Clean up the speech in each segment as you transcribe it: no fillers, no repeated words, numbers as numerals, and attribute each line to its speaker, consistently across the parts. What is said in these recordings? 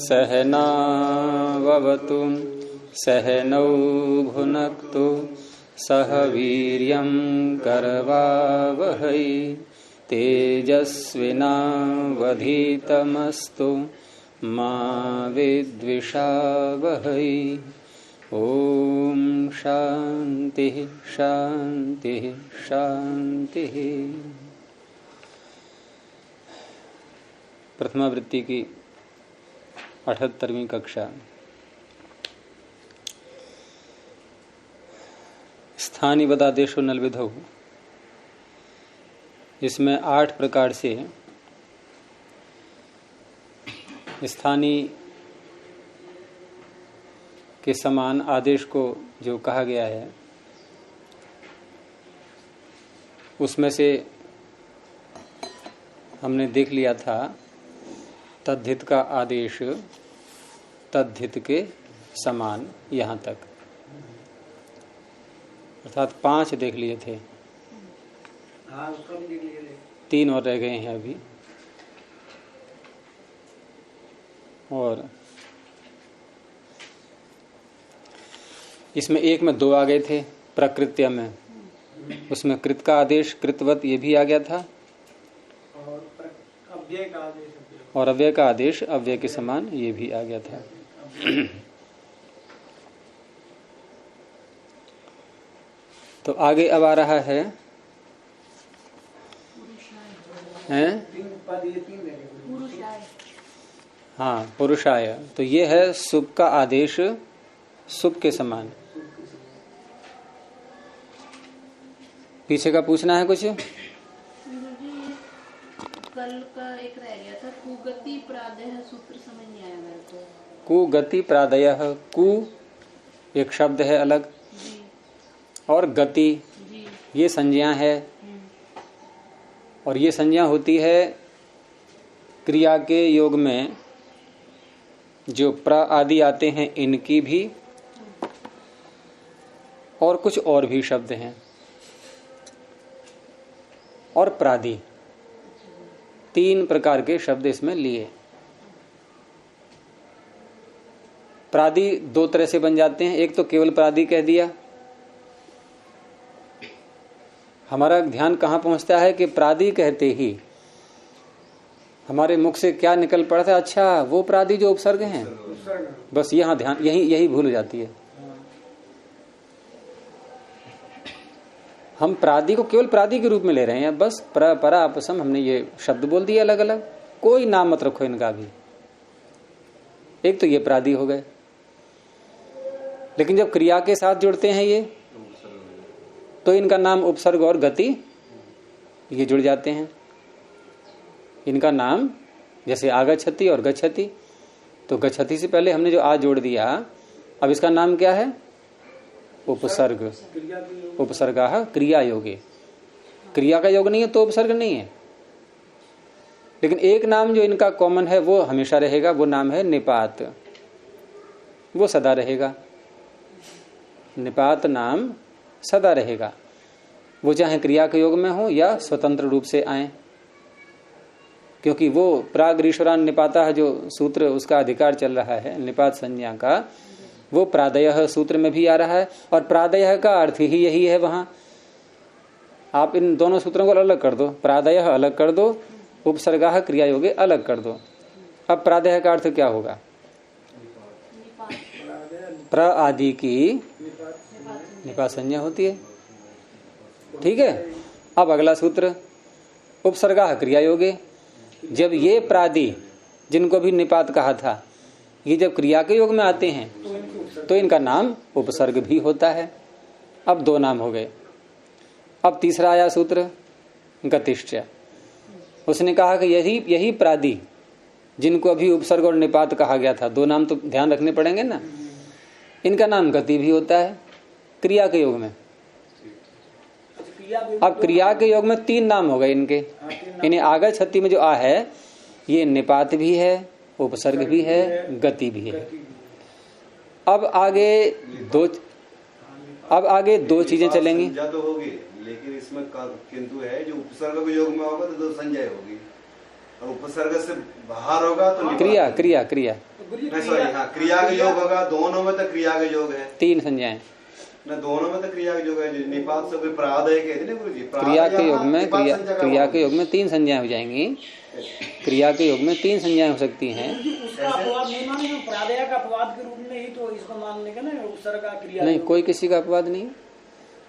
Speaker 1: सहनाववतु सहनौ भुनक्तु सह वीर्यं करवावहै तेजस्विनावधीतमस्तु मा विद्विषावहै। ओम शांति शांति शांति। प्रथमा वृत्ति की 78वीं कक्षा। स्थानी बदादेशो नल विधौ, इसमें 8 प्रकार से स्थानी के समान आदेश को जो कहा गया है, उसमें से हमने देख लिया था तद्धित का आदेश तद्धित के समान यहाँ तक, अर्थात 5 देख लिए थे। 3 और रह गए हैं अभी। और इसमें एक में 2 आ गए थे प्रकृत्य में, उसमें कृत का आदेश कृतवत ये भी आ गया था, और अव्यय का आदेश अव्यय के समान ये भी आ गया था। तो आगे अब आ रहा है हाँ पुरुषाय। तो ये है सुप का आदेश सुप के समान। पीछे का पूछना है कुछ?
Speaker 2: कल का एक रह गया था, कुगति प्रादयः सूत्र समझ नहीं आया मेरे को।
Speaker 1: कुगति प्रादयः, कु एक शब्द है अलग
Speaker 2: जी।
Speaker 1: और गति
Speaker 2: जी।
Speaker 1: ये संज्ञा है, और ये संज्ञा होती है क्रिया के योग में जो प्र आदि आते हैं इनकी भी, और कुछ और भी शब्द हैं, और प्रादि 3 प्रकार के शब्द इसमें लिए। प्रादि 2 तरह से बन जाते हैं। एक तो केवल प्रादि कह दिया। हमारा ध्यान कहाँ पहुंचता है कि प्रादि कहते ही हमारे मुख से क्या निकल पड़ता है? अच्छा, वो प्रादि जो उपसर्ग हैं, बस यहाँ ध्यान यही भूल जाती है। हम प्रादि को केवल प्रादि के रूप में ले रहे हैं, बस प्र परा अपसम हमने ये शब्द बोल दिए अलग अलग, कोई नाम मत रखो इनका भी। एक तो ये प्रादि हो गए, लेकिन जब क्रिया के साथ जुड़ते हैं ये, तो इनका नाम उपसर्ग और गति ये जुड़ जाते हैं। इनका नाम जैसे आगच्छति और गच्छति, तो गच्छति से पहले हमने जो आ जोड़ दिया, अब इसका नाम क्या है? उपसर्ग। उपसर्गाः क्रिया योगे। क्रिया का योग नहीं है तो उपसर्ग नहीं है। लेकिन एक नाम जो इनका कॉमन है वो हमेशा रहेगा, वो नाम है निपात। वो सदा रहेगा। निपात नाम सदा रहेगा, वो चाहे क्रिया के योग में हो या स्वतंत्र रूप से आए, क्योंकि वो प्राग्रीश्वरान निपाता जो सूत्र उसका अधिकार चल रहा है निपात संज्ञा का, वो प्रादयः सूत्र में भी आ रहा है, और प्रादयः का अर्थ ही यही है। वहां आप इन दोनों सूत्रों को अलग कर दो, प्रादयः अलग कर दो, उपसर्गाः क्रिया योगे अलग कर दो। अब प्रादयः का अर्थ क्या होगा? प्र आदि की निपात संज्ञा होती है। ठीक है। अब अगला सूत्र उपसर्गाः क्रिया योगे। जब ये प्रादि जिनको भी निपात कहा था, ये जब क्रिया के योग में आते हैं तो इनका नाम उपसर्ग भी होता है। अब 2 नाम हो गए। अब तीसरा आया सूत्र गतिश्च। उसने कहा कि यही प्रादि जिनको अभी उपसर्ग और निपात कहा गया था, 2 नाम तो ध्यान रखने पड़ेंगे ना, इनका नाम गति भी होता है क्रिया के योग में। अब क्रिया के योग में 3 नाम हो गए इनके। इन्हें आगच्छति में जो आ है, ये निपात भी है, उपसर्ग भी है, गति भी है। अब आगे दो चीजें चलेंगी।
Speaker 3: संज्ञा तो होगी, लेकिन इसमें किंतु है जो उपसर्ग के योग में होगा तो 2 संज्ञा होगी, और उपसर्ग से बाहर होगा तो
Speaker 1: क्रिया क्रिया क्रिया
Speaker 3: सॉरी, हाँ, क्रिया का योग होगा। दोनों में तो क्रिया का योग है,
Speaker 1: 3 संज्ञाएं
Speaker 3: ना दोनों में तो क्रिया का योग है। निपात से कोई प्राद है कहते ना गुरु जी,
Speaker 1: क्रिया के योग में क्रिया के योग में 3 संज्ञाएं हो जाएंगी। क्रिया के योग में 3 संज्ञाएं हो सकती हैं।
Speaker 4: उसका अपवाद नहीं मानेंगे, प्रादय का अपवाद के रूप में ही तो इसको मान लेंगे ना, उपसर्ग का क्रिया
Speaker 1: नहीं, कोई किसी का अपवाद नहीं।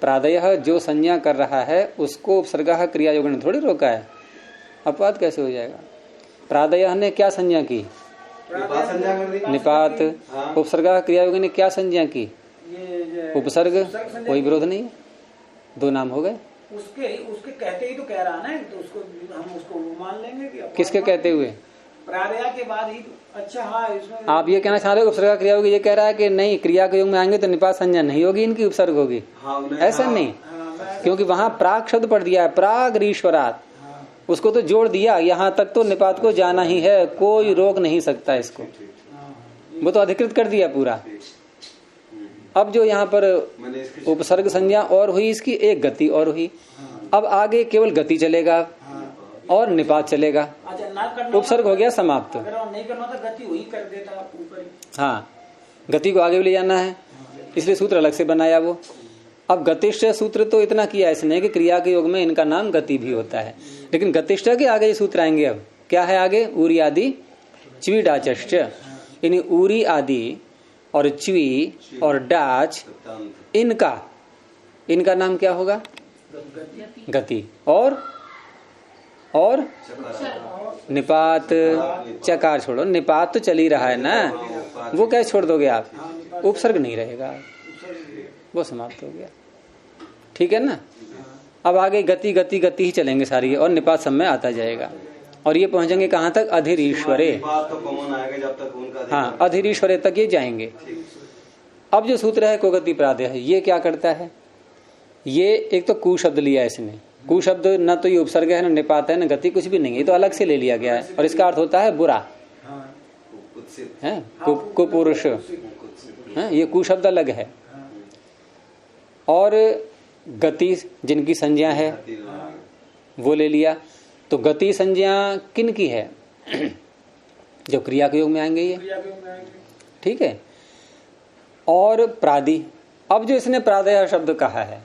Speaker 1: प्रादय जो संज्ञा कर रहा है उसको उपसर्ग क्रिया योग ने थोड़ी रोका है, अपवाद कैसे हो जाएगा। प्रादय ने क्या संज्ञा की?
Speaker 3: निपात संज्ञा कर दी,
Speaker 1: निपात। उपसर्ग क्रिया योग ने क्या संज्ञा की? उपसर्ग। कोई विरोध नहीं, 2 नाम हो गए।
Speaker 4: उसके कहते ही तो कह रहा ना, तो उसको हम उसको मान लेंगे कि
Speaker 1: किसके कहते हुए?
Speaker 4: प्रादय के बाद ही। अच्छा, हाँ, इसमें
Speaker 1: आप ये कहना चाह रहे हो उपसर्ग क्रिया होगी, ये कह रहा है कि नहीं, क्रिया के योग में आएंगे तो निपात संज्ञा नहीं होगी, इनकी उपसर्ग होगी। ऐसा नहीं, क्योंकि वहां प्राग शब्द पढ़ दिया है, प्राग ईश्वरात, उसको तो जोड़ दिया। यहाँ तक तो निपात को जाना ही है, कोई रोक नहीं सकता इसको, वो तो अधिकृत कर दिया पूरा। अब जो यहाँ पर उपसर्ग संज्ञा और हुई, इसकी एक गति और हुई। अब आगे केवल गति चलेगा और निपात चलेगा।
Speaker 4: अच्छा, ना करना
Speaker 1: उपसर्ग हो गया समाप्त।
Speaker 4: अगर नहीं करना तो गति वही कर देता ऊपर।
Speaker 1: हाँ, गति को आगे भी ले जाना है, इसलिए सूत्र अलग से बनाया वो। अब गतिष्ठ सूत्र तो इतना किया इसने कि क्रिया के योग में इनका नाम गति भी होता है, लेकिन गतिष्ठ के आगे ये सूत्र आएंगे। अब क्या है आगे? उरी आदि च्वी डाचश्च, यानी उरी आदि और च्वी और डाच, इनका नाम क्या होगा? गति। और निपात। चकार छोड़ो, निपात तो चल ही रहा है ना, वो कैसे छोड़ दोगे आप? उपसर्ग नहीं रहेगा, वो समाप्त हो गया। ठीक है ना। अब आगे गति गति गति ही चलेंगे सारी, और निपात सब में आता जाएगा, और ये पहुंचेंगे कहाँ तक? अधीरीश्वरे। हाँ, अधीरीश्वरे तक ये जाएंगे। अब जो सूत्र है कोगति प्रादय है, ये क्या करता है? ये एक तो कु शब्द लिया इसने। कु शब्द न तो ये उपसर्ग है, न निपात है, न गति, कुछ भी नहीं है, ये तो अलग से ले लिया गया है, और इसका अर्थ होता है बुरा है, कुपुरुष है, ये कु शब्द अलग है। और गति जिनकी संज्ञा है वो ले लिया। तो गति संज्ञा किन की है? जो क्रिया के योग में आएंगे ये, ठीक है। और प्रादि, अब जो इसने प्रादय शब्द कहा है,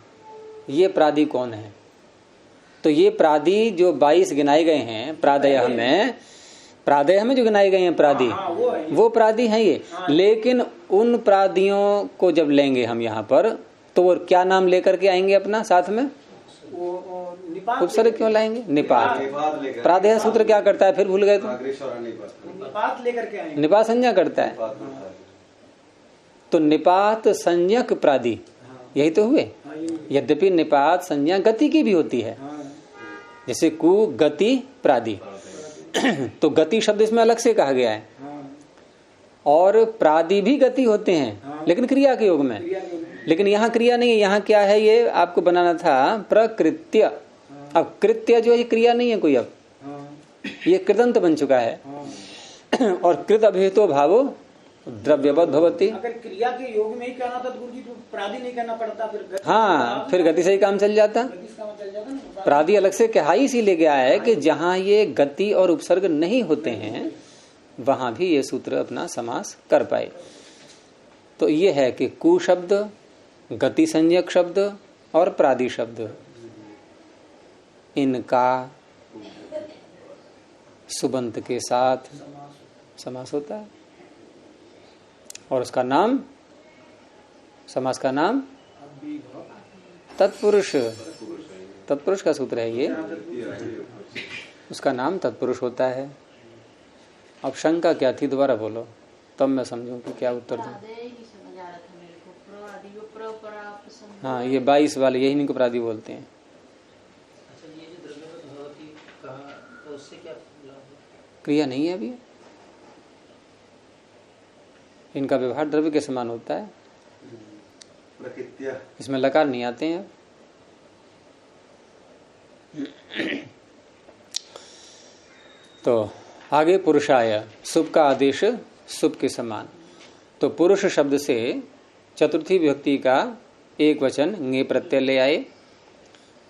Speaker 1: ये प्रादि कौन है? तो ये प्रादि जो 22 गिनाए गए हैं प्रादय में जो गिनाए गए हैं प्रादि, वो प्रादि हैं ये। लेकिन उन प्रादियों को जब लेंगे हम यहाँ पर, तो वो क्या नाम लेकर के आएंगे अपना साथ में? उपसर्ग क्यों लाएंगे? निपात। प्रादय सूत्र क्या करता है? फिर भूल गए तो
Speaker 4: निपात लेकर के आएंगे,
Speaker 1: निपात संज्ञा करता है। तो निपात संज्ञक प्रादि, यही तो हुए। यद्यपि निपात संज्ञा गति की भी होती है, जैसे कु गति प्रादि, तो गति शब्द इसमें अलग से कहा गया है। और प्रादि भी गति होते हैं, लेकिन क्रिया के योग में। लेकिन यहाँ क्रिया नहीं है, यहाँ क्या है? ये आपको बनाना था प्रकृत्य। अब कृत्य जो है क्रिया नहीं है कोई, अब ये कृदंत बन चुका है। और कृत अभिहितो भावो द्रव्यवत भवति।
Speaker 4: अगर क्रिया के योग में ही करना था तो गुरुजी तो प्रादि नहीं करना पड़ता, फिर
Speaker 1: हाँ, फिर गति से ही काम चल जाता। प्रादि अलग से कहा ही इसीलिए गया है कि जहाँ ये गति और उपसर्ग नहीं होते हैं वहां भी ये सूत्र अपना समास कर पाए। तो ये है कि कु शब्द, गति संज्ञक शब्द और प्रादि शब्द, इनका सुबंत के साथ समास होता है, और उसका नाम, समास का नाम तत्पुरुष। तत्पुरुष का सूत्र है ये, उसका नाम तत्पुरुष होता है। अब शंका क्या थी? दोबारा बोलो, तब मैं समझूं कि क्या उत्तर दूं। हाँ, ये 22 वाले यही इनको प्रादि बोलते हैं। क्रिया नहीं है अभी, इनका व्यवहार द्रव्य के समान होता है, इसमें लकार नहीं आते हैं। तो आगे पुरुषाय, सुप का आदेश सुप के समान। तो पुरुष शब्द से चतुर्थी विभक्ति का एक वचन ङे प्रत्यय ले आए,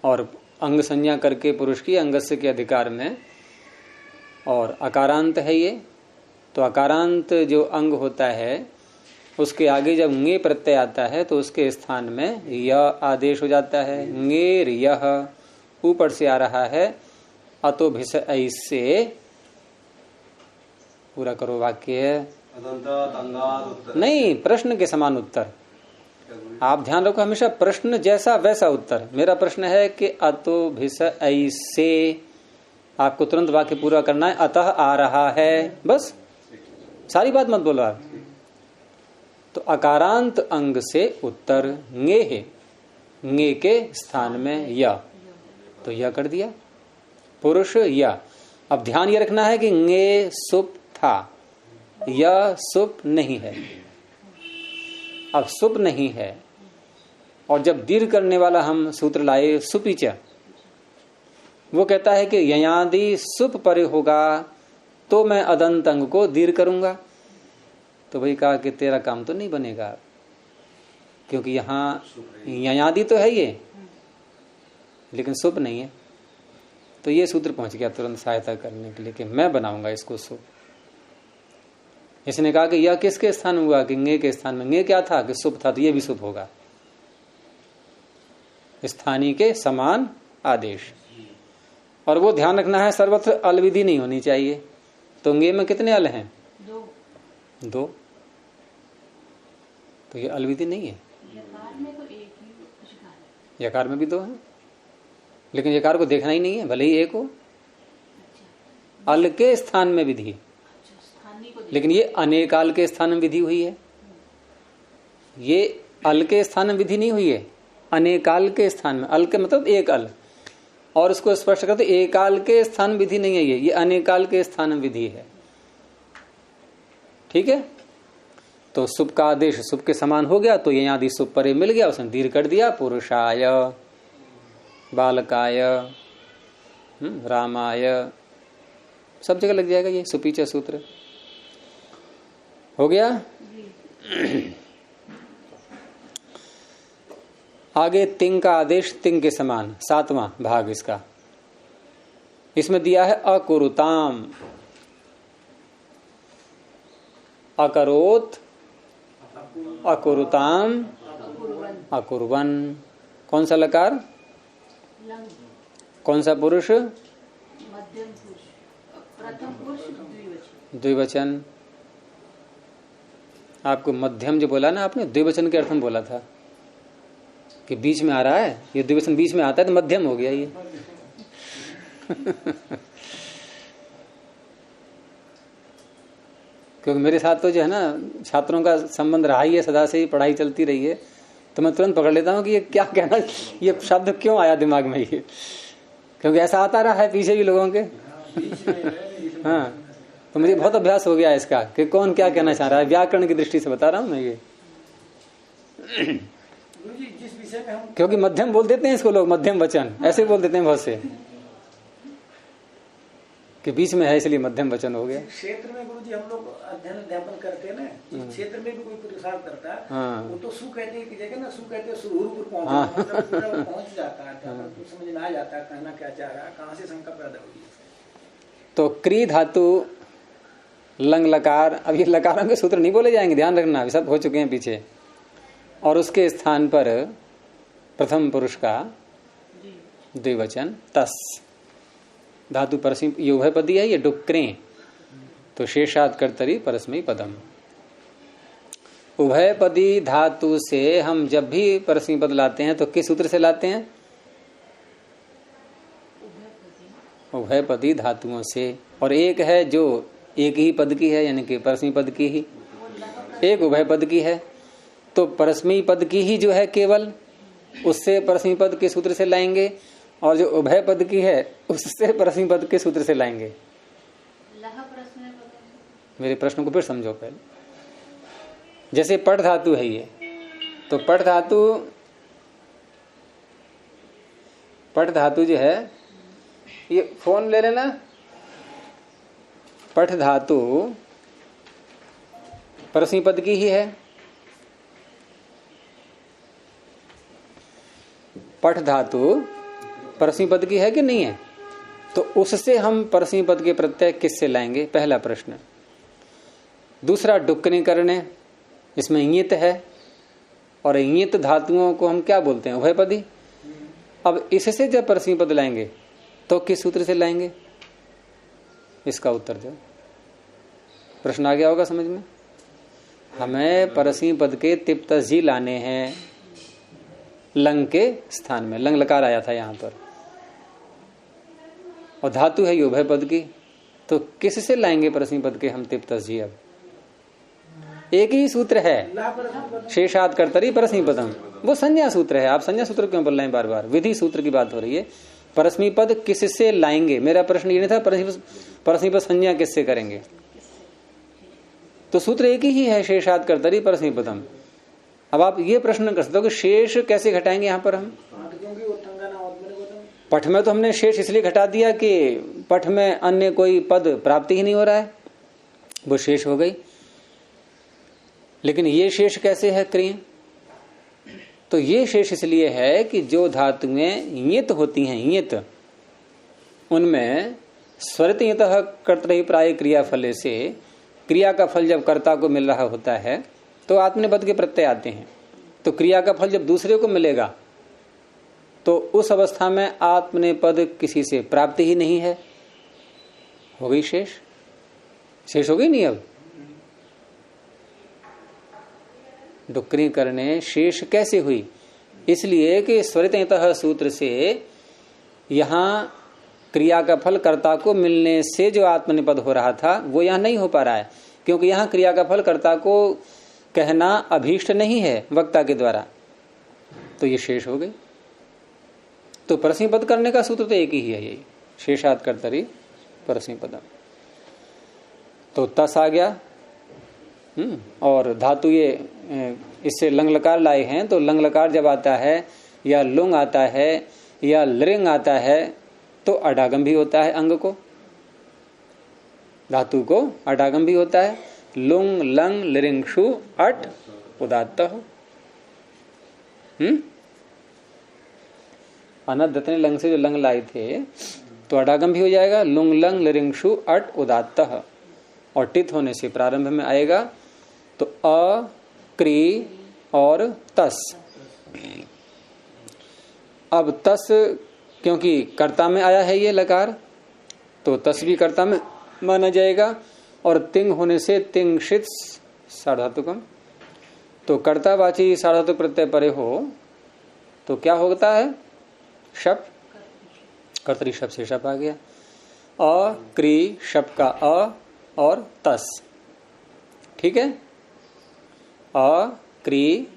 Speaker 1: और अंग संज्ञा करके पुरुष की अंगस्य के अधिकार में, और अकारांत है ये, तो अकारांत जो अंग होता है उसके आगे जब ङे प्रत्यय आता है तो उसके स्थान में य आदेश हो जाता है। ङेर यह, ऊपर से आ रहा है अतो भिस ऐसे, पूरा करो वाक्य। नहीं, प्रश्न के समान उत्तर। आप ध्यान रखो, हमेशा प्रश्न जैसा वैसा उत्तर। मेरा प्रश्न है कि अतो भिस ऐसे, आपको तुरंत वाक्य पूरा करना है। अतः आ रहा है, बस, सारी बात मत बोलो आप। तो अकारांत अंग से उत्तर ङे है, ङे के स्थान में य, तो यह कर दिया पुरुष या। अब ध्यान ये रखना है कि ङे सुप था, यह सुप नहीं है। अब सुप नहीं है और जब दीर्घ करने वाला हम सूत्र लाए सुपीच, वो कहता है कि ययादि सुप परे होगा तो मैं अदंत अंग को दीर्घ करूंगा। तो भाई कहा कि तेरा काम तो नहीं बनेगा, क्योंकि यहाँ ययादि तो है ये, लेकिन सुप नहीं है। तो ये सूत्र पहुंच गया तुरंत सहायता करने के लिए कि मैं बनाऊंगा इसको सुप। इसने कहा कि यह किसके स्थान में हुआ, कि ङे के स्थान में। ङे क्या था, कि सुप था, तो ये भी सुप होगा। स्थानीय के समान आदेश। और वो ध्यान रखना है, सर्वत्र अल विधि नहीं होनी चाहिए। तो ङे में कितने अल हैं? दो। तो ये अल विधि नहीं है।
Speaker 2: यकार में तो एक ही शिकार है।
Speaker 1: यकार में भी दो हैं, लेकिन यकार को देखना ही नहीं है, भले ही एक हो। अल के स्थान में विधि, लेकिन ये अनेकाल के स्थान में विधि हुई है। ये अल के स्थान में विधि नहीं हुई है, अनेकाल के स्थान में। अल के मतलब एक अल, और उसको स्पष्ट करते एकाल के स्थान विधि नहीं है, ये अनेकाल के स्थान में विधि है। ठीक है, तो सुप का आदेश सुप के समान हो गया, तो ये आदि सुप परे मिल गया, उसने दीर्घ कर दिया। पुरुषाय, बालकाय, रामाय, सब जगह लग जाएगा ये सुपीच सूत्र। हो गया। आगे तिंग का आदेश तिंग के समान, 7वां भाग इसका। इसमें दिया है अकुरुताम, अकरोत, अकुरुताम, अकुर्वन। कौन सा लकार, कौन सा पुरुष?
Speaker 2: मध्यम पुरुष, प्रथम पुरुष द्विवचन।
Speaker 1: द्विवचन। आपको मध्यम जो बोला ना आपने, द्विवचन के अर्थ में बोला था कि बीच में आ रहा है, ये द्विवचन बीच में आता है तो मध्यम हो गया ये। क्योंकि मेरे साथ तो जो है ना छात्रों का संबंध रहा ही है, सदा से ही पढ़ाई चलती रही है, तो मैं तुरंत पकड़ लेता हूँ कि ये क्या कहना, ये शब्द क्यों आया दिमाग में ये, क्योंकि ऐसा आता रहा है पीछे भी लोगों के। हाँ, तो मुझे बहुत अभ्यास हो गया इसका कि कौन क्या कहना चाह रहा है। व्याकरण की दृष्टि से बता रहा हूँ मैं ये। क्योंकि मध्यम बोल देते हैं इसको लोग, मध्यम वचन ऐसे बोल देते हैं बहुत से, कि बीच में है इसलिए मध्यम वचन हो गया।
Speaker 4: क्षेत्र में गुरुजी हम लोग अध्यापन करते हैं ना, जिस क्षेत्र में भी कोई पुरुषार्थ करता है, वो तो सु कहते हैं कि जगह ना, सु कहते हैं सुरूर पहुंच जाता है, तो समझ में आ जाता है कहना क्या चाह रहा है, कहाँ से शंका पैदा होगी।
Speaker 1: तो क्री धातु, लंग लकार, अब ये लकारों के सूत्र नहीं बोले जाएंगे, ध्यान रखना, अभी सब हो चुके हैं पीछे। और उसके स्थान पर प्रथम पुरुष का द्विवचन तस। धातु परस्मै, ये उभय पदी है, ये डुक्रे, तो शेषाद कर्तरी परस्मै पदम। उभय पदी धातु से हम जब भी परस्मै पद लाते हैं तो किस सूत्र से लाते हैं? उभय पदी धातुओं से। और एक है जो एक ही पद की है, यानी कि परस्मै पद की ही, एक उभय पद की है, तो परस्मै पद की ही जो है केवल, उससे परस्मै पद के सूत्र से लाएंगे, और जो उभय पद की है उससे परस्मै पद के सूत्र से लाएंगे। मेरे प्रश्न को फिर समझो पहले। जैसे पठ धातु है ये, तो पठ धातु जो है, ये फोन ले लेना। पठ धातु परस्मै पद की ही है। पठ धातु परस्मै पद की है कि नहीं है? तो उससे हम परस्मी पद के प्रत्यय किससे लाएंगे, पहला प्रश्न। दूसरा डुक्कनी करने, इसमें इंगित है और इंगित धातुओं को हम क्या बोलते हैं, उभयपदी। अब इससे जब परस्मी पद लाएंगे तो किस सूत्र से लाएंगे, इसका उत्तर दो। प्रश्न आ गया होगा समझ में। हमें परस्मी पद के तिप्त जी लाने हैं, लंग के स्थान में लंग लकार आया था यहां पर, और धातु है ये उभय पद की, तो किससे लाएंगे परस्मी पद के हम तिप्त जी। अब एक ही सूत्र है, शेषाद कर्तरी परस्मी पदम, वो संज्ञा सूत्र है। आप संज्ञा सूत्र क्यों बोल रहे हैं बार बार, विधि सूत्र की बात हो रही है। परस्मी पद किससे लाएंगे, मेरा प्रश्न ये नहीं था परस्मी पद संज्ञा किससे करेंगे, तो सूत्र एक ही है, शेषाद कर्तरी परस्मी पदम। अब आप ये प्रश्न कर सकते हो कि शेष कैसे घटाएंगे यहाँ पर हम, पठ में तो हमने शेष इसलिए घटा दिया कि पठ में अन्य कोई पद प्राप्ति ही नहीं हो रहा है, वो शेष हो गई। लेकिन ये शेष कैसे है क्रिय, तो ये शेष इसलिए है कि जो धातुएं इंगित होती हैं, इंगित, उनमें स्वरित इंगितः कर्तरि प्राय क्रिया फले से क्रिया का फल जब कर्ता को मिल रहा होता है तो आत्मनेपद के प्रत्यय आते हैं। तो क्रिया का फल जब दूसरे को मिलेगा तो उस अवस्था में आत्मनेपद किसी से प्राप्ति ही नहीं है, हो गई शेष, शेष हो गई नहीं। अब डुक्करी करने शेष कैसे हुई, इसलिए कि स्वरितः सूत्र से यहां क्रिया का फल कर्ता को मिलने से जो आत्मनिपद हो रहा था वो यहां नहीं हो पा रहा है, क्योंकि यहां क्रिया का फल कर्ता को कहना अभीष्ट नहीं है वक्ता के द्वारा, तो ये शेष हो गई। तो परस्मी पद करने का सूत्र तो एक ही है, यही शेषाद कर्तरि परस्मी पदम। तो तस आ गया, और धातु ये इससे लंग लकार लाए हैं, तो लंग लकार जब आता है या लुंग आता है या लृंग आता है तो अडागम भी होता है, अंग को, धातु को अडागम भी होता है। लुंग लंग लृंगशु अट उदात्त हो। अनद्यतने लंग से जो लंग लाए थे तो अडागम भी हो जाएगा, लुंग लंग लृंगशु अट उदात्त, और टित होने से प्रारंभ में आएगा तो अ क्री और तस। अब तस क्योंकि कर्ता में आया है ये लकार, तो तस भी कर्ता में माना जाएगा, और तिंग होने से तिंग शित सार्वधातुकम, तो कर्तावाची सार्वधातुक प्रत्यय परे हो तो क्या होता है, शप, कर्तरी शप से शप आ गया। अ क्री शप का अ और तस, ठीक है। अ क्री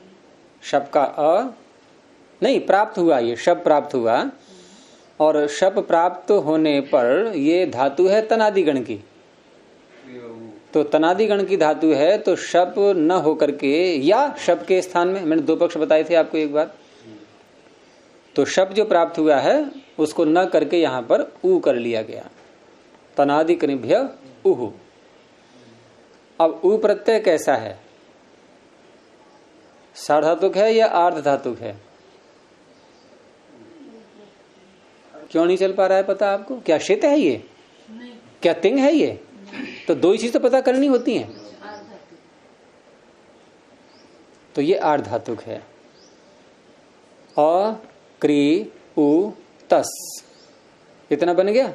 Speaker 1: शप का अ नहीं प्राप्त हुआ, ये शप प्राप्त हुआ, और शप प्राप्त होने पर ये धातु है तनादि गण की, तो तनादि गण की धातु है, तो शप न होकर के या शप के स्थान में, मैंने दो पक्ष बताए थे आपको एक बार, तो शप जो प्राप्त हुआ है उसको न करके यहां पर ऊ कर लिया गया, तनादि कनिभ्य उहु। अब ऊ प्रत्यय कैसा है, सार्वधातुक है या आर्ध धातुक है, क्यों नहीं चल पा रहा है पता आपको, क्या शित है ये, क्या तिंग है ये, तो दो ही चीज तो पता करनी होती हैं। तो ये आर्ध धातुक है, अ क्री उ तस, इतना बन गया।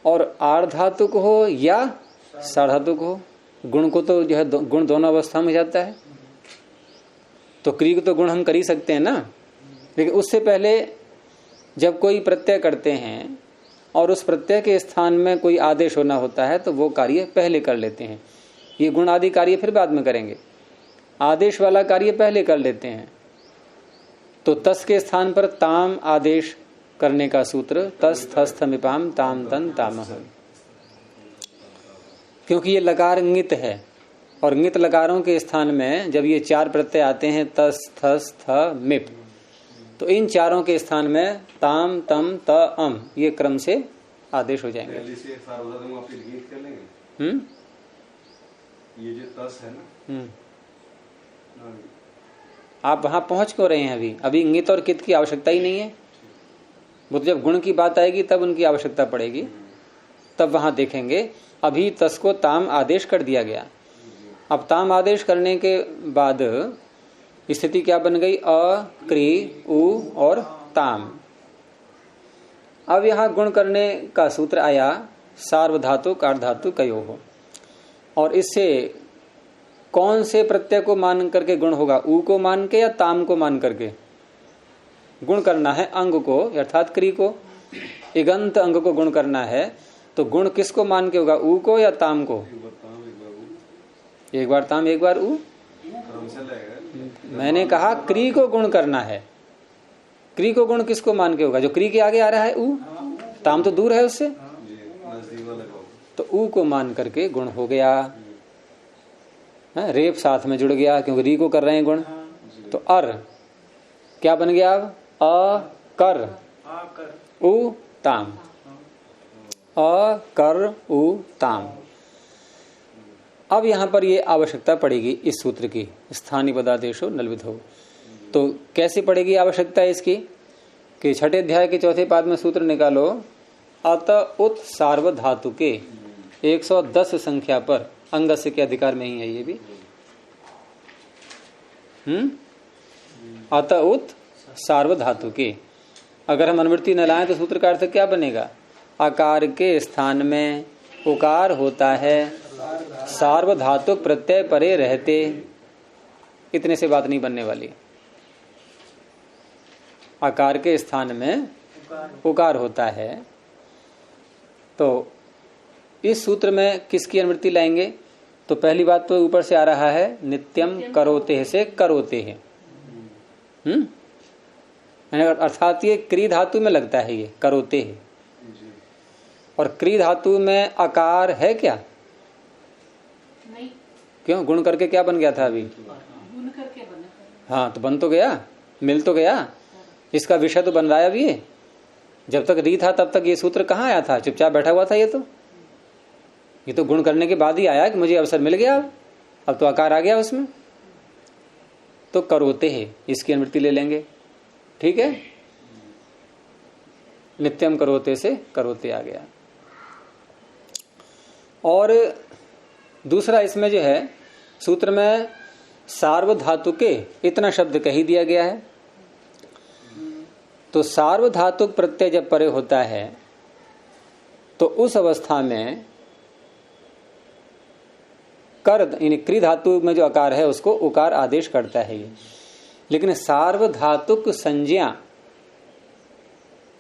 Speaker 1: और आर्ध धातुक हो या सार्वधातुक हो, गुण को तो जो है गुण दोनों अवस्था में जाता है, तो क्री को तो गुण हम कर ही सकते हैं ना, लेकिन उससे पहले जब कोई प्रत्यय करते हैं और उस प्रत्यय के स्थान में कोई आदेश होना होता है तो वो कार्य पहले कर लेते हैं, ये गुण आदि कार्य फिर बाद में करेंगे, आदेश वाला कार्य पहले कर लेते हैं। तो तस के स्थान पर ताम आदेश करने का सूत्र तस थस थमिपाम ताम तन तामह, क्योंकि ये लकार इंगित है, और इंगित लकारों के स्थान में जब ये चार प्रत्यय आते हैं तस थस थ मिप, तो इन चारों के स्थान में ताम तम त अम ये क्रम से आदेश हो जाएंगे।
Speaker 3: ये जो तस है ना,
Speaker 1: आप वहां पहुंच क्यों रहे हैं, अभी इंगित और कित की आवश्यकता ही नहीं है, वो तो जब गुण की बात आएगी तब उनकी आवश्यकता पड़ेगी, तब वहां देखेंगे। अभी तस को ताम आदेश कर दिया गया। अब ताम आदेश करने के बाद स्थिति क्या बन गई? अ, क्री, उ और ताम। अब यहां गुण करने का सूत्र आया सार्वधातु कार्धातु कयो हो, और इससे कौन से प्रत्यय को मान करके गुण होगा? उ को मान के या ताम को मान करके गुण करना है? अंग को अर्थात क्री को, इगंत अंग को गुण करना है, तो गुण किसको मान के होगा? उ को या ताम को? एक बार ताम एक बार उ। मैंने कहा क्री को गुण करना है। क्री को गुण किसको मान के होगा? जो क्री के आगे आ रहा है उ, ताम तो दूर है उससे, तो उ को मान करके गुण हो गया। रेप साथ में जुड़ गया क्योंकि री को कर रहे हैं गुण, तो अर क्या बन गया? अब अ कर उ ताम, अ कर उ ताम। अब यहां पर ये आवश्यकता पड़ेगी इस सूत्र की, स्थानीय पदादेशो नलविधो। तो कैसे पड़ेगी आवश्यकता इसकी? कि छठे अध्याय के चौथे पाद में सूत्र निकालो, अत उत सार्वधातु के 110 संख्या पर अंगस्य के अधिकार में ही है ये भी। अत उत सार्वधातु के, अगर हम अनुवृत्ति न लाएं तो सूत्र का अर्थ क्या बनेगा? आकार के स्थान में उकार होता है, सार्वधातुक प्रत्यय परे रहते। इतने से बात नहीं बनने वाली। आकार के स्थान में उकार होता है, तो इस सूत्र में किसकी अनुवृत्ति लाएंगे? तो पहली बात तो ऊपर से आ रहा है नित्यम करोते से करोते है, अर्थात ये क्री धातु में लगता है, ये करोते है। और क्री धातु में आकार है क्या?
Speaker 2: नहीं।
Speaker 1: क्यों? गुण करके क्या बन गया था अभी?
Speaker 2: गुण करके बना।
Speaker 1: हाँ, तो बन तो गया, मिल तो गया, इसका विषय तो बन रहा है अभी। जब तक री था तब तक ये सूत्र कहाँ आया था? चुपचाप बैठा हुआ था। ये तो गुण करने के बाद ही आया कि मुझे अवसर मिल गया, अब तो आकार आ गया उसमें। तो करोते है, इसकी अनुवृत्ति ले लेंगे, ठीक है। नित्यम करोते से करोते आ गया। और दूसरा इसमें जो है सूत्र में सार्वधातुके इतना शब्द कही दिया गया है। तो सार्वधातुक प्रत्यय जब परे होता है तो उस अवस्था में कर यानी क्री धातु में जो आकार है उसको उकार आदेश करता है ये। लेकिन सार्वधातुक संज्ञा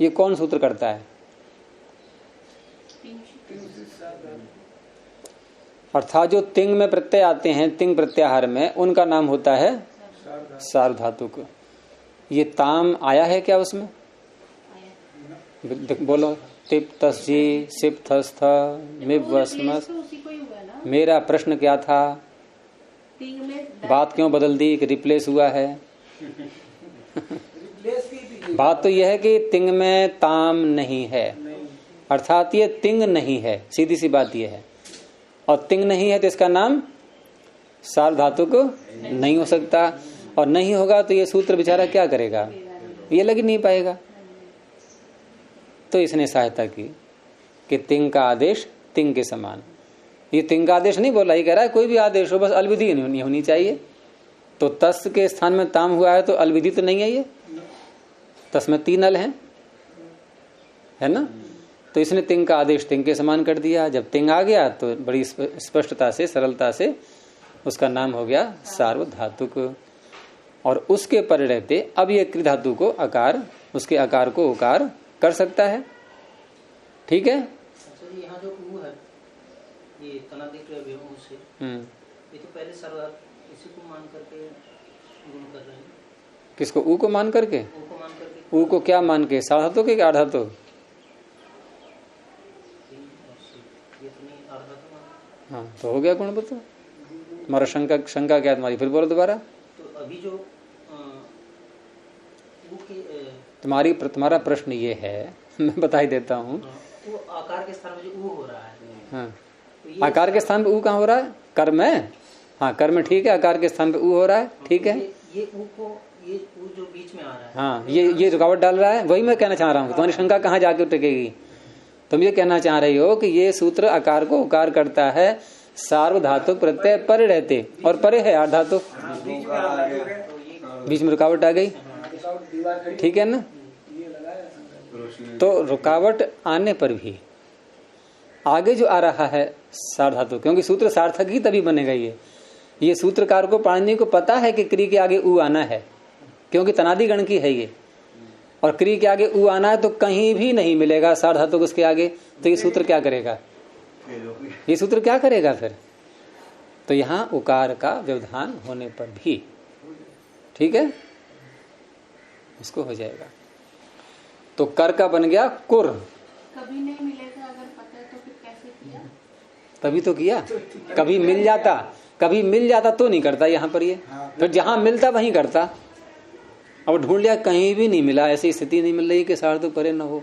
Speaker 1: ये कौन सूत्र करता है? अर्थात जो तिंग में प्रत्यय आते हैं, तिंग प्रत्याहार में, उनका नाम होता है सार्वधातुक। ये ताम आया है क्या उसमें? बोलो, तिप तस्जी सिप थस्थ मिब वस्मस। मेरा प्रश्न क्या था? बात क्यों बदल दी कि रिप्लेस हुआ है? बात तो यह है कि तिंग में ताम नहीं है, अर्थात ये तिंग नहीं है, सीधी सी बात यह है। और तिंग नहीं है तो इसका नाम सार्वधातुक नहीं हो सकता, और नहीं होगा तो ये सूत्र बेचारा क्या करेगा? ये लग ही नहीं पाएगा। तो इसने सहायता की कि तिंग का आदेश तिंग के समान। ये तिंग का आदेश नहीं बोला, ये कह रहा है कोई भी आदेश हो, बस अलविधि नहीं होनी चाहिए। तो तस् के स्थान में ताम हुआ है तो अलविधि तो नहीं है ये, तस् में 3 अल है ना। तो इसने तिंग का आदेश तिंग के समान कर दिया। जब तिंग आ गया तो बड़ी स्पष्टता से, सरलता से उसका नाम हो गया सार्वधातुक। और उसके पर रहते अब ये क्री धातु को आकार, उसके आकार को उकार कर सकता है, ठीक है।
Speaker 5: अच्छा, यहाँ जो ऊ है, ये तना दिख रहा है उससे, ये तो पहले सार्वधातुक इसी को मान करके गुण कर रहे हैं।
Speaker 1: किसको? ऊ को मान करके?
Speaker 5: ऊ को मान करके।
Speaker 1: ऊ को क्या मान के? सार्वधातुक के अर्धातुक? हाँ, तो हो गया गुण। बता तुम्हारा शंका क्या तुम्हारी? फिर बोलो दोबारा।
Speaker 5: तो अभी जो
Speaker 1: तुम्हारा प्रश्न ये है, मैं बता ही देता हूँ।
Speaker 5: वो आकार के स्थान में जो ऊ हो रहा है,
Speaker 1: हाँ, तो आकार के स्थान पे ऊ कहाँ हो रहा है? कर में। हाँ, कर में ठीक है, आकार के स्थान पे ऊ हो रहा है, ठीक है।
Speaker 5: ये ऊ को ये वो जो बीच में आ रहा है,
Speaker 1: हाँ, ये रुकावट डाल रहा है। वही मैं कहना चाह रहा हूँ, तुम्हारी शंका कहाँ जाके टिकेगी। तुम ये कहना चाह रही हो कि ये सूत्र आकार को उकार करता है, सार्वधातुक प्रत्यय परे रहते, और परे है आठ धातु, बीच में रुकावट आ गई, ठीक है ना। तो रुकावट आने पर भी आगे जो आ रहा है सार्वधातु, क्योंकि सूत्र सार्थक ही तभी बनेगा। ये सूत्रकार को, पाणिनि को पता है कि क्री के आगे उ आना है, क्योंकि तनादि गण की है ये, और क्री के आगे उ आना है तो कहीं भी नहीं मिलेगा सार्वधातुक उसके आगे। तो ये सूत्र क्या करेगा, ये सूत्र क्या करेगा फिर। तो यहां उकार का व्यवधान होने पर भी, ठीक है, उसको हो जाएगा। तो कर का बन गया कुर।
Speaker 2: कभी नहीं मिलेगा अगर पता है तो फिर कैसे किया?
Speaker 1: तभी तो किया। कभी मिल जाता, कभी मिल जाता तो नहीं करता यहाँ पर ये, फिर जहां मिलता वहीं करता। अब ढूंढ लिया, कहीं भी नहीं मिला, ऐसी स्थिति नहीं मिल रही कि सार्वधातुक परे न हो।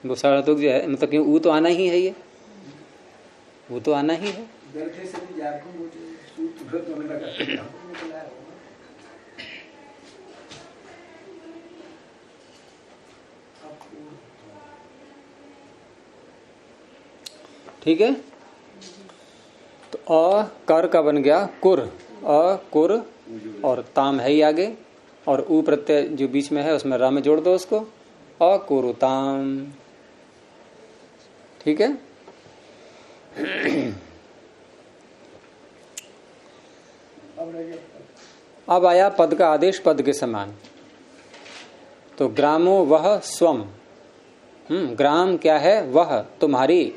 Speaker 1: वो सार्वधातुक जो है, मतलब क्यों, वो तो आना ही है, ये वो तो आना ही है। ठीक है। तो अ कर का बन गया कुर, अ कुर, और ताम है ही आगे, और उ प्रत्यय जो बीच में है उसमें रा में जोड़ दो उसको, अकुरुताम, ठीक है। अब आया पद का आदेश पद के समान। तो ग्रामो वह स्वम, ग्राम क्या है, वह तुम्हारी,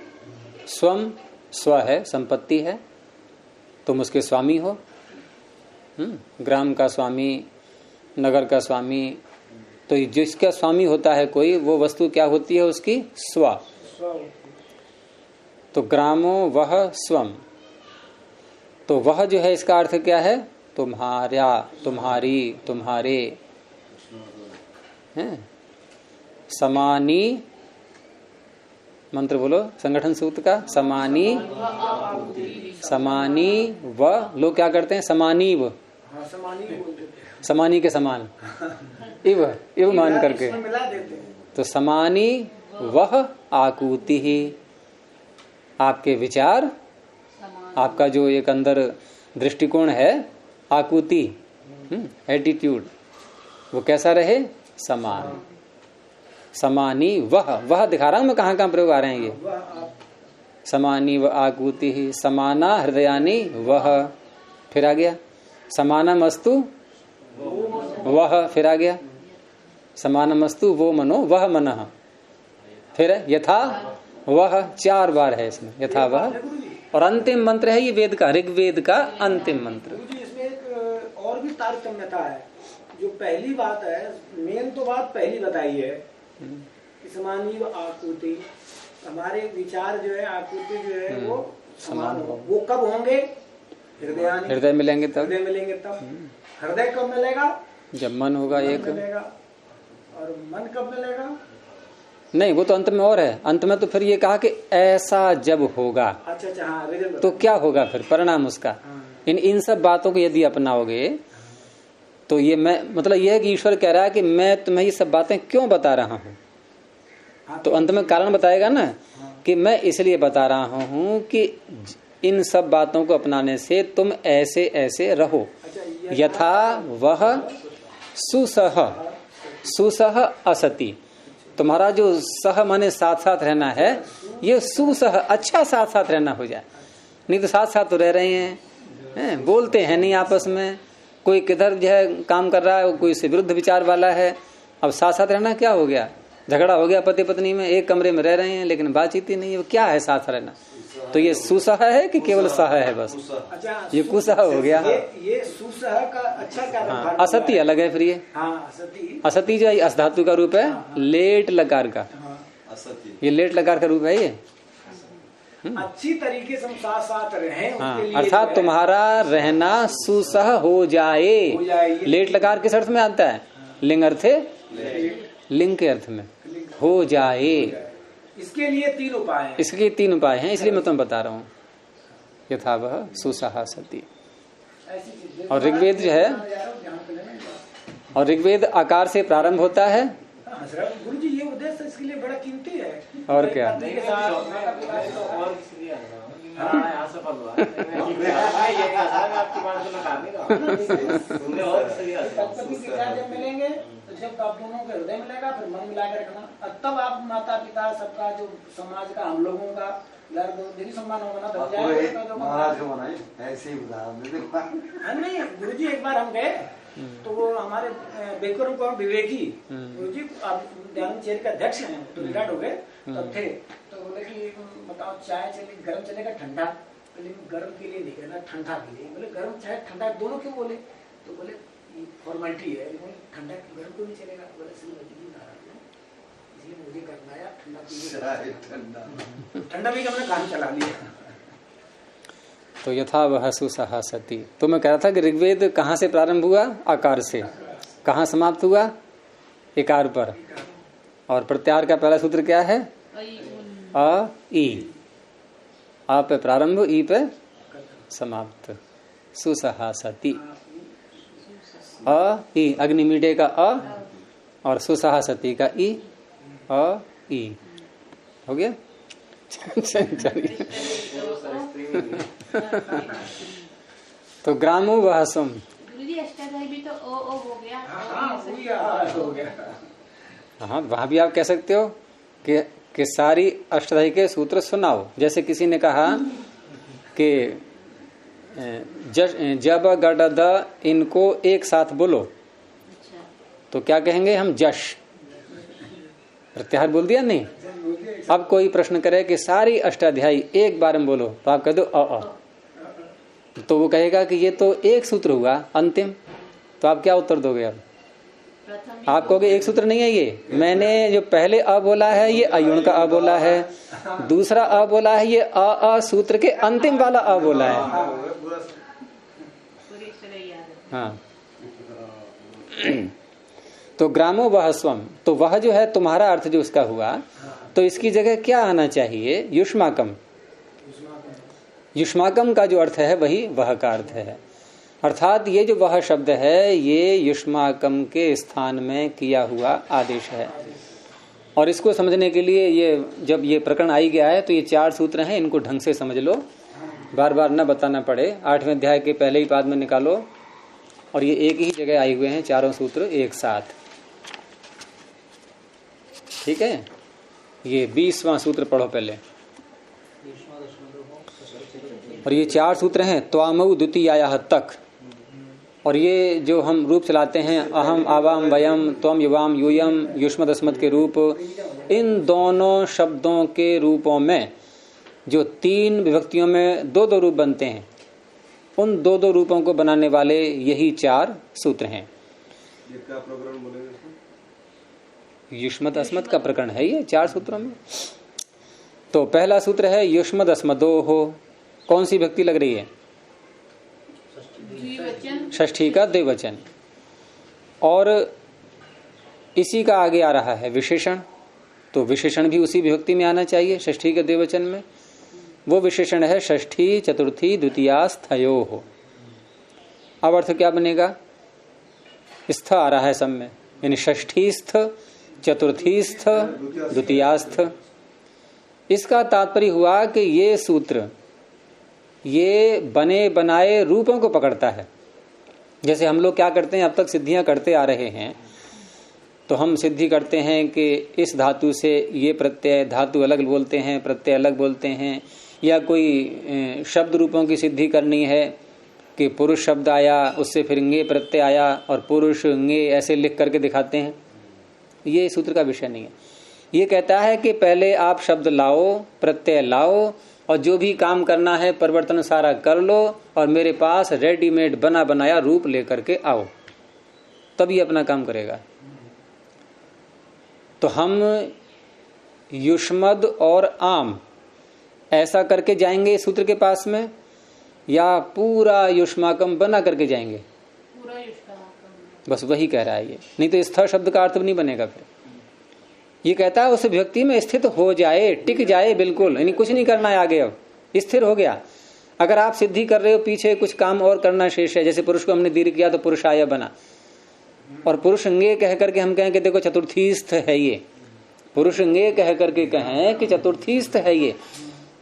Speaker 1: स्वम स्व है, संपत्ति है, तुम उसके स्वामी हो। ग्राम का स्वामी, नगर का स्वामी, तो जिसका स्वामी होता है कोई, वो वस्तु क्या होती है उसकी, स्व। तो ग्रामो वह स्वम, तो वह जो है इसका अर्थ क्या है, तुम्हारा, तुम्हारी, तुम्हारे, हैं। समानी, मंत्र बोलो संगठन सूत्र का, समानी, समानी व, लोग क्या करते हैं, समानी व, समानी के समान, इव, इव मान करके, तो समानी वह आकुति ही, आपके विचार, आपका जो एक अंदर दृष्टिकोण है, आकुति, एटीट्यूड, वो कैसा रहे, समान। समानी वह दिखा रहा हूं मैं, कहाँ कहाँ प्रयोग आ रहे हैं ये। समानी व आकुति ही, समाना हृदयानी वह, फिर आ गया समानमस्तु वह, फिर आ गया समानमस्तु वो मनो वह मनः, फिर यथा वह, 4 बार है इसमें, यथा वह। और अंतिम मंत्र है ये वेद का, ऋग्वेद का अंतिम मंत्र।
Speaker 4: इसमें एक और भी तारतम्यता है। जो पहली बात है, मेन तो बात पहली बताई है कि समानी व आकुति, हमारे विचार जो है, आकुति जो है वो समान हो। वो कब होंगे,
Speaker 1: हृदय मिलेंगे तब,
Speaker 4: हृदय मिलेंगे तब। हृदय कब मिलेगा,
Speaker 1: जब मन होगा एक
Speaker 4: मिलेगा। और मन कब मिलेगा,
Speaker 1: नहीं, वो तो अंत में और है। अंत में तो फिर ये कहा कि ऐसा जब होगा,
Speaker 4: अच्छा हाँ,
Speaker 1: तो क्या होगा फिर परिणाम उसका। इन सब बातों को यदि अपनाओगे तो ये मैं, मतलब ये है कि ईश्वर कह रहा है कि मैं तुम्हें ये सब बातें क्यों बता रहा हूँ। तो अंत में कारण बताएगा ना, कि मैं इसलिए बता रहा हूँ कि इन सब बातों को अपनाने से तुम ऐसे ऐसे रहो। यथा वह सुसह, सुसह असति, तुम्हारा जो सह माने साथ साथ रहना है, ये सुसह, अच्छा साथ साथ रहना हो जाए। नहीं तो साथ साथ तो रह रहे हैं, बोलते हैं नहीं आपस में, कोई किधर जो है काम कर रहा है, कोई से विरुद्ध विचार वाला है। अब साथ साथ रहना क्या हो गया, झगड़ा हो गया पति पत्नी में, एक कमरे में रह रहे हैं लेकिन बातचीत ही नहीं है, वो क्या है साथ रहना। तो ये सुसह है कि केवल सह है बस, ये कुसह हो गया।
Speaker 4: ये सुसह का अच्छा कारण।
Speaker 1: हाँ, असति अलग है फिर ये। असति जो है अस धातु का रूप है, लेट लकार का, ये लेट लकार का रूप है ये।
Speaker 4: अच्छी तरीके से हम साथ साथ रहें,
Speaker 1: हाँ, अर्थात तुम्हारा रहना सुसह हो जाए। लेट लकार किस अर्थ में आता है, लिंग अर्थ, लिंग के अर्थ में हो जाए।
Speaker 4: इसके लिए 3 उपाय हैं।
Speaker 1: इसके 3 उपाय हैं, इसलिए मैं तुम्हें बता रहा हूँ। यथा वह सुसह सति।
Speaker 4: ऐसी चीज
Speaker 1: और ऋग्वेद जो है, और ऋग्वेद आकार से प्रारंभ होता है।
Speaker 4: गुरु जी ये उद्देश्य इसके लिए बड़ा कीमती है।
Speaker 1: और क्या?
Speaker 4: जब मिलेंगे तो जब आप दोनों के हृदय मिलेगा फिर मन मिला के रखना, तब आप माता पिता सबका जो समाज का हम लोगों का यदि सम्मान होगा ना तब
Speaker 6: महाराज को बनाए ऐसे ही उदाहरण।
Speaker 4: नहीं गुरु जी एक बार हम गए तो वो हमारे बेकुर को विवेकी गुरु जी ध्यान चेयर के अध्यक्ष हैं, तो रिटायर्ड हो गए तब थे, तो बोले कि बताओ चाय चले गर्म चलेगा ठंडा? गर्म के लिए नहीं कहना, ठंडा के लिए। बोले गर्म चाय ठंडा दोनों क्यों? बोले तो बोले फॉर्मेलिटी है, ठंडा गर्म को भी चलेगा। बोले इसलिए मुझे करना है ठंडा भी हमने काम चला लिया।
Speaker 1: तो यथा वह सुसहा सती। तो मैं कह रहा था कि ऋग्वेद कहाँ से प्रारंभ हुआ? आकार से। कहाँ समाप्त हुआ? इकार पर। और प्रत्याहार का पहला सूत्र क्या है? अ ई। आ पे प्रारंभ, ई पे समाप्त। सुसहा सती। अ ई, अग्निमीडे का अ और सुसहा सती का ई। अ ई हो गया। चलिए तो ग्रामो वहसम।
Speaker 2: गुरुजी अष्टाध्यायी भी तो ओ हो गया।
Speaker 1: हाँ, वहां भी आप कह सकते हो कि सारी अष्टाध्यायी के सूत्र सुनाओ। जैसे किसी ने कहा कि जब गड द इनको एक साथ बोलो, तो क्या कहेंगे हम? जश। प्रत्याहार बोल दिया नहीं। अब कोई प्रश्न करे कि सारी अष्टाध्यायी एक बार में बोलो, तो आप कह दो अ। तो वो कहेगा कि ये तो एक सूत्र हुआ अंतिम, तो आप क्या उत्तर दोगे? अब आप कहोगे एक सूत्र नहीं है ये, मैंने जो पहले अ बोला है ये अयुण का अ बोला है, दूसरा अ बोला है ये अ सूत्र के अंतिम वाला अ बोला है। हाँ तो ग्रामो वह स्वम, तो वह जो है तुम्हारा अर्थ जो उसका हुआ, तो इसकी जगह क्या आना चाहिए? युष्माकम। युष्माकम का जो अर्थ है वही वह का अर्थ है। अर्थात ये जो वह शब्द है ये युष्माकम के स्थान में किया हुआ आदेश है। और इसको समझने के लिए ये जब ये प्रकरण आई गया है तो ये 4 सूत्र हैं, इनको ढंग से समझ लो, बार बार न बताना पड़े। 8वें अध्याय के पहले ही पाद में निकालो, और ये एक ही जगह आए हुए हैं चारों सूत्र एक साथ। ठीक है, ये 20वां सूत्र पढ़ो पहले। और ये 4 सूत्र हैं त्वामऊ द्वितीयाया तक। और ये जो हम रूप चलाते हैं अहम आवाम वयम त्वम युवाम यूयम युष्मद अस्मद के रूप, इन दोनों शब्दों के रूपों में जो 3 विभक्तियों में 2-2 रूप बनते हैं, उन 2-2 रूपों को बनाने वाले यही 4 सूत्र हैं। युष्मद अस्मद का प्रकरण है ये 4 सूत्रों में। तो पहला सूत्र है युष्मद अस्मदो हो। कौन सी विभक्ति लग रही है? षष्ठी का द्विवचन। और इसी का आगे आ रहा है विशेषण, तो विशेषण भी उसी विभक्ति में आना चाहिए षष्ठी के द्विवचन में। वो विशेषण है षष्ठी चतुर्थी द्वितीयास्थयो हो। अब अर्थ क्या बनेगा? स्थ आ रहा है सब में, यानी षष्ठीस्थ चतुर्थीस्थ द्वितीयास्थ। इसका तात्पर्य हुआ कि ये सूत्र ये बने बनाए रूपों को पकड़ता है। जैसे हम लोग क्या करते हैं, अब तक सिद्धियां करते आ रहे हैं, तो हम सिद्धि करते हैं कि इस धातु से ये प्रत्यय, धातु अलग बोलते हैं, प्रत्यय अलग बोलते हैं, या कोई शब्द रूपों की सिद्धि करनी है कि पुरुष शब्द आया उससे फिर ङे प्रत्यय आया और पुरुष ङे ऐसे लिख करके दिखाते हैं। ये सूत्र का विषय नहीं है। ये कहता है कि पहले आप शब्द लाओ, प्रत्यय लाओ, और जो भी काम करना है परिवर्तन सारा कर लो, और मेरे पास रेडीमेड बना बनाया रूप लेकर के आओ, तभी अपना काम करेगा। तो हम युष्मद और आम ऐसा करके जाएंगे सूत्र के पास में, या पूरा युष्माकम बना करके जाएंगे?
Speaker 2: पूरा युष्माकम।
Speaker 1: बस वही कह रहा है ये, नहीं तो स्थ शब्द का अर्थ नहीं बनेगा। फिर ये कहता है उस व्यक्ति में स्थित हो जाए, टिक जाए बिल्कुल, यानी कुछ नहीं करना है आगे, अब स्थिर हो गया। अगर आप सिद्धि कर रहे हो, पीछे कुछ काम और करना शेष है, जैसे पुरुष को हमने दीर्घ किया तो पुरुषाय बना, और पुरुषंगे कह करके हम कहें कि देखो चतुर्थीस्थ है ये, पुरुषंगे कह करके कहें कि चतुर्थीस्थ है ये,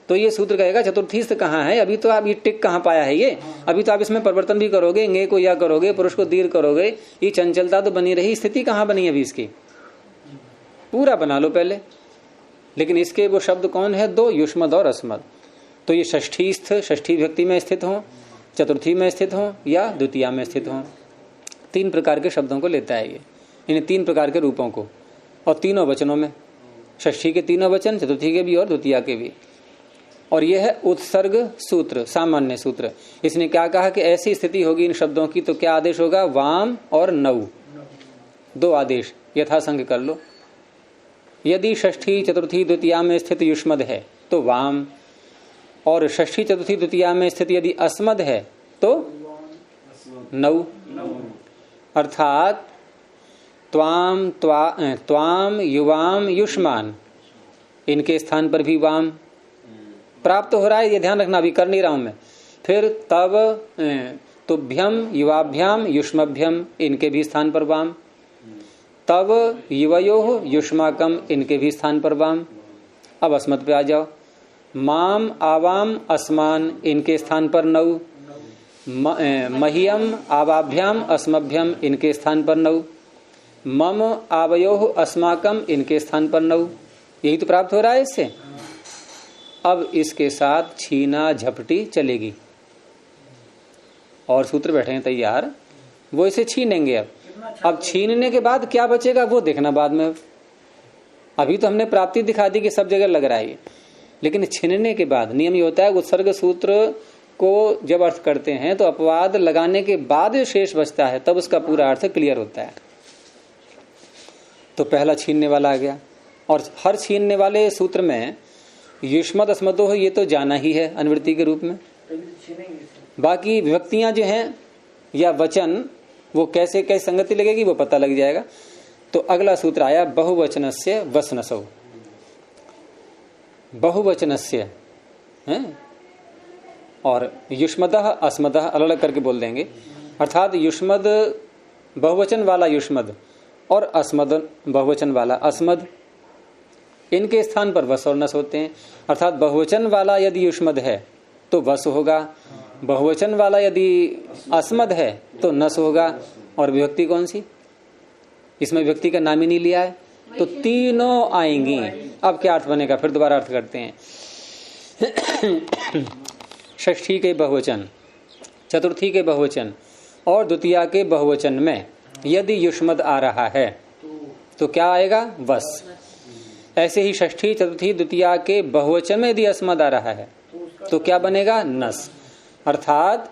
Speaker 1: तो ये सूत्र कहेगा चतुर्थीस्थ कहाँ है, अभी तो आप ये टिक कहाँ पाया है ये, अभी तो आप इसमें परिवर्तन भी करोगे, इंगे को या करोगे, पुरुष को दीर्घ करोगे, ये चंचलता तो बनी रही, स्थिति कहाँ बनी अभी इसकी, पूरा बना लो पहले। लेकिन इसके वो शब्द कौन है, दो, युष्मद और अस्मद। तो ये षष्ठीस्थ, षष्ठी विभक्ति में स्थित हो, चतुर्थी में स्थित हो या द्वितीया में स्थित हो, 3 प्रकार के शब्दों को लेता है ये, इन 3 प्रकार के रूपों को, और तीनों वचनों में, षष्ठी के तीनों वचन, चतुर्थी के भी और द्वितीया के भी। और यह है उत्सर्ग सूत्र, सामान्य सूत्र। इसने क्या कहा कि ऐसी स्थिति होगी इन शब्दों की तो क्या आदेश होगा, वाम और नौ, 2 आदेश यथासंग कर लो। यदि षष्ठी चतुर्थी द्वितीया में स्थित युष्मद है तो वाम, और षष्ठी चतुर्थी द्वितीया में स्थित यदि अस्मद है तो नौ, अर्थात त्वाम युवाम युष्मान, इनके स्थान पर भी वाम प्राप्त हो रहा है, ये ध्यान रखना, अभी कर नहीं रहा हूं मैं। फिर तब तुभ्यम युवाभ्याम युष्मभ्यम, इनके भी स्थान पर वाम। तब युवयो युष्माकम, इनके भी स्थान पर वाम। अब अस्मद पे आ जाओ, माम आवाम अस्मान, इनके स्थान पर नौ। मह्यम आवाभ्याम अस्मभ्यम, इनके स्थान पर नौ। मम आवयो अस्माकम, इनके स्थान पर नौ। यही तो प्राप्त हो रहा है इससे। अब इसके साथ छीना झपटी चलेगी, और सूत्र बैठे हैं तैयार, वो इसे छीनेंगे। अब छीनने के बाद क्या बचेगा वो देखना बाद में। अभी तो हमने प्राप्ति दिखा दी कि सब जगह लग रहा है, लेकिन छीनने के बाद नियम ये होता है, उत्सर्ग सूत्र को जब अर्थ करते हैं तो अपवाद लगाने के बाद जो शेष बचता है तब उसका पूरा अर्थ क्लियर होता है। तो पहला छीनने वाला आ गया, और हर छीनने वाले सूत्र में युष्मद अस्मदो ये तो जाना ही है अनुवृत्ति के रूप में। बाकी विभक्तियां जो हैं या वचन वो कैसे कैसे संगति लगेगी वो पता लग जाएगा। तो अगला सूत्र आया बहुवचनस्य वसनसौ, बहुवचनस्य है, और युष्मदः अस्मदः अलग अलग करके बोल देंगे। अर्थात युष्मद बहुवचन वाला युष्मद और अस्मद बहुवचन वाला अस्मद, इनके स्थान पर वस और नस होते हैं। अर्थात बहुवचन वाला यदि युष्मद है तो वस होगा, बहुवचन वाला यदि अस्मद है तो नस होगा। और विभक्ति कौन सी, इसमें विभक्ति का नाम ही नहीं लिया है, तो तीनों आएंगी। अब क्या अर्थ बनेगा, फिर दोबारा अर्थ करते हैं। षष्ठी के बहुवचन, चतुर्थी के बहुवचन और द्वितीया के बहुवचन में यदि युष्मद आ रहा है तो क्या आएगा, वस। ऐसे ही षष्ठी चतुर्थी द्वितीया के बहुवचन में यदि अस्मद आ रहा है तो क्या बनेगा, नस। अर्थात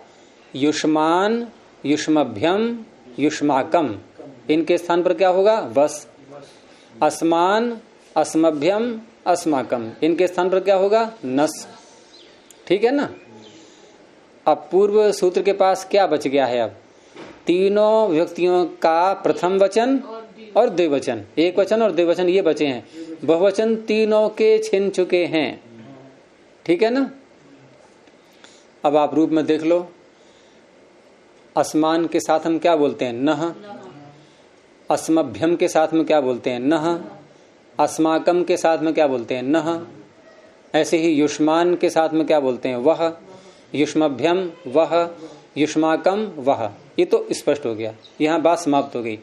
Speaker 1: युष्मान युष्मभ्यम युष्माकम, इनके स्थान पर क्या होगा, वस। अस्मान अस्मभ्यम अस्माकम, इनके स्थान पर क्या होगा, नस। ठीक है ना। अब पूर्व सूत्र के पास क्या बच गया है, अब तीनों विभक्तियों का प्रथम वचन और द्विवचन, एक वचन और द्विवचन ये बचे हैं। बहुवचन तीनों के छिन चुके हैं। ठीक है ना। अब आप रूप में देख लो, अस्मान के साथ हम क्या बोलते हैं, नह। अस्मभ्यम के साथ में क्या बोलते हैं, नह। अस्माकम के साथ में क्या बोलते हैं, नह। ऐसे ही युष्मान के साथ में क्या बोलते हैं, वह। युष्मभ्यम वह, युष्माकम वह। ये तो स्पष्ट हो गया, यहाँ बात समाप्त हो गई।